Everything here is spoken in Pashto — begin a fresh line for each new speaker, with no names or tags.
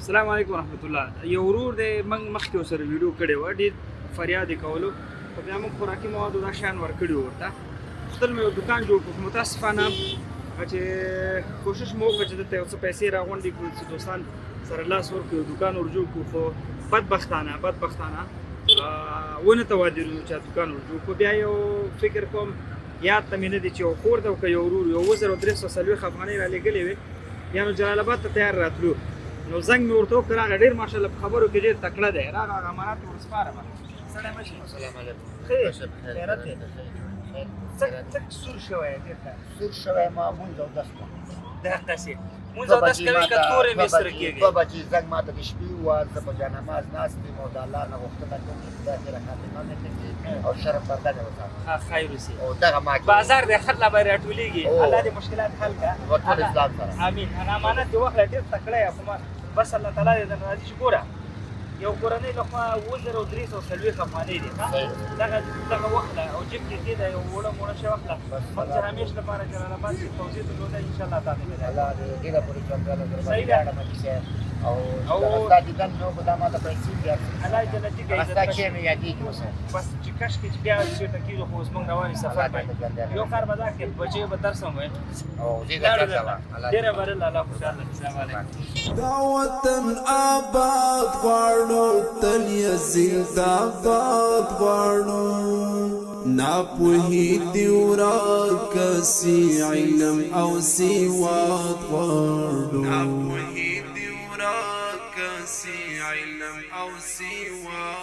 السلام علیکم ورحمت الله. یو ورور دی موږ مخکې سره ویډیو کړې وه، ډېر فریاد یې کولو، خو بیا موږ خوراکي موادو دا شیان ورکړي وو ورته. غوښتل مې یو دوکان جوړ کړو، خو متاسفانه چې کوشش مو وکړه چې دلته یو څه پیسې راغونډې کړو چې دوستان سره لاس ورکړو، یو دوکان ور جوړ کړو، خو بدبختانه ونه توانېدلو چې دوکان ور جوړ کړو. بیا یو فکر کوم یاد ته مې نه دی چې یو خور دی او که یو ورور یو 2340 افغانۍ رالېږلې وې، یا نو جلال آباد ته تیار راتلو. نو زنګ مې ورته وکړ، هغه ډېر ماشاءالله په خبرو کې ډېر تکړه دی، راغه هغه امانت مې ورسپارم. سړی مه شي.
السلام علیکم.
ښه خیرت دی. څه سور شوی ډېر ښه.
سور شوی ما مونځ او دس کوم.
دغسې مونځ او دس کوي که تورې مې سره کېږي.
دوه بجې زنګ ما ته د شپې ووایه، زه په جانماز ناست یم او د الله نه غوښتنه کوم چې خدای دې راخاتمه مې کړي او شرم پرده مې وساتي.
خیر اوسي.
او دغه ما کې
بازار دی، خلک به راټولېږي، الله دې مشکلات حل کړه.
ورته اسلام سره.
امین. هغه امانت دې واخله، ډېر تکړه یې، خو ما بس الله تعالی دې درنه راضي شي. ګوره یو کورنۍ له خوا 2340 افغانۍ دی، دغه واخله او جیب کې کېږده، یو وړه موړه شی واخله. موږ چې همیش لپاره جلال آباد کې توضیح درلوده، انشاءالله تعالی دې
الله دې ډېره پورې ژوندانه در
صحیح
باندې
ده.
لاړه مه کیسه او ستا دیدن مې وکړو، دا ما ته پیسې درکړي.
الله جنتي کوي.
ستا کښې مې یادېږي اوس.
بس چې کش کې چې بیا چېرته کېږو، خو اوس موږ روان یو سفر باندې. یو کار به دا کړې، بچیو به درس هم ویل.
او دې ته ګټه
ډېره مننه، الله خوشحاله. السلام علیکم.
دا وطن آباد غواړو، تل یې زنده‌باد غواړو. ناپوهي دې ورکسي، علم او سواد غواړو. ناپوهي دې ورکسي، علم او سواد